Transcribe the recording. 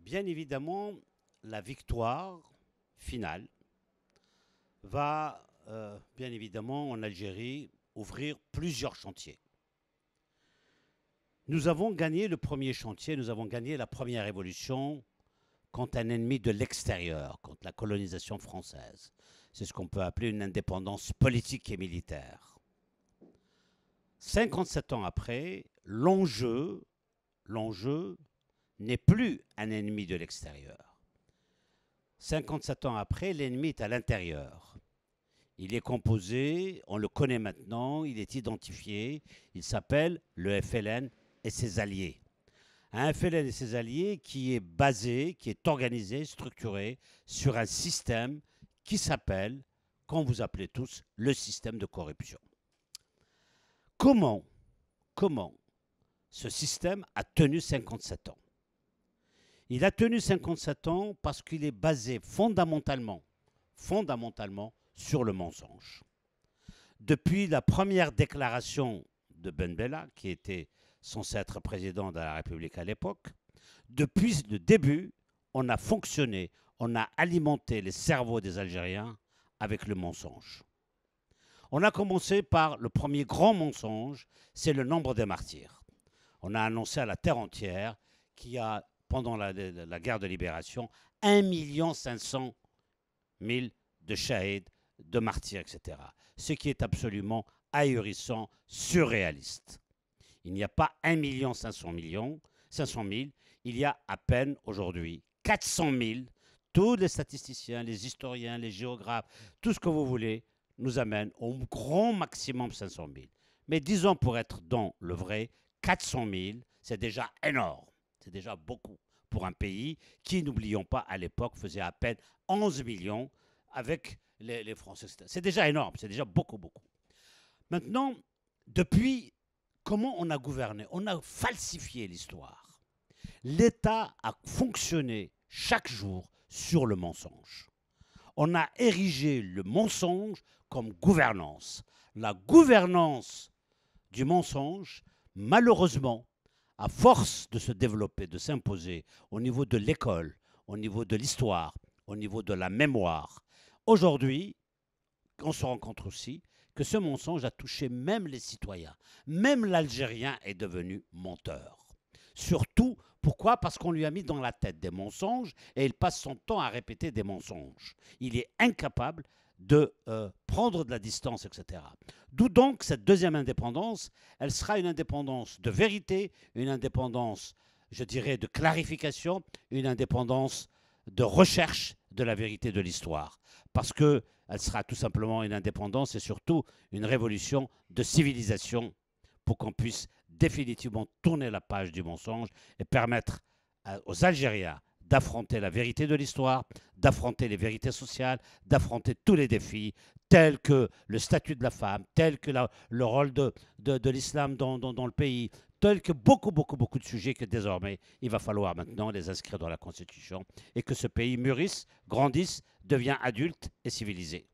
Bien évidemment, la victoire finale va, bien évidemment, en Algérie, ouvrir plusieurs chantiers. Nous avons gagné le premier chantier, nous avons gagné la première révolution contre un ennemi de l'extérieur, contre la colonisation française. C'est ce qu'on peut appeler une indépendance politique et militaire. 57 ans après, l'enjeu n'est plus un ennemi de l'extérieur. 57 ans après, l'ennemi est à l'intérieur. Il est composé, on le connaît maintenant, il est identifié, il s'appelle le FLN et ses alliés. Un FLN et ses alliés qui est basé, qui est organisé, structuré sur un système qui s'appelle, qu'on vous appelez tous, le système de corruption. Comment ce système a tenu 57 ans? Il a tenu 57 ans parce qu'il est basé fondamentalement sur le mensonge. Depuis la première déclaration de Ben Bella, qui était censé être président de la République à l'époque, depuis le début, on a fonctionné, on a alimenté les cerveaux des Algériens avec le mensonge. On a commencé par le premier grand mensonge, c'est le nombre des martyrs. On a annoncé à la terre entière qu'il y a, pendant la guerre de libération, 1 500 000 de shahids, de martyrs, etc. Ce qui est absolument ahurissant, surréaliste. Il n'y a pas 1 500 000, il y a à peine aujourd'hui 400 000. Tous les statisticiens, les historiens, les géographes, tout ce que vous voulez, nous amène au grand maximum 500 000. Mais disons pour être dans le vrai, 400 000, c'est déjà énorme. C'est déjà beaucoup pour un pays qui, n'oublions pas, à l'époque, faisait à peine 11 millions avec les Français. C'est déjà énorme, c'est déjà beaucoup. Maintenant, depuis, comment on a gouverné? On a falsifié l'histoire. L'État a fonctionné chaque jour sur le mensonge. On a érigé le mensonge comme gouvernance. La gouvernance du mensonge, malheureusement, à force de se développer, de s'imposer au niveau de l'école, au niveau de l'histoire, au niveau de la mémoire, aujourd'hui, on se rend compte aussi que ce mensonge a touché même les citoyens. Même l'Algérien est devenu menteur. Surtout, pourquoi? Parce qu'on lui a mis dans la tête des mensonges et il passe son temps à répéter des mensonges. Il est incapable de prendre de la distance, etc. D'où donc cette deuxième indépendance, elle sera une indépendance de vérité, une indépendance, je dirais, de clarification, une indépendance de recherche de la vérité de l'histoire. Parce qu'elle sera tout simplement une indépendance et surtout une révolution de civilisation pour qu'on puisse définitivement tourner la page du mensonge et permettre aux Algériens d'affronter la vérité de l'histoire, d'affronter les vérités sociales, d'affronter tous les défis, tels que le statut de la femme, tels que le rôle de l'islam dans le pays, tels que beaucoup de sujets que désormais, il va falloir maintenant les inscrire dans la Constitution et que ce pays mûrisse, grandisse, devienne adulte et civilisé.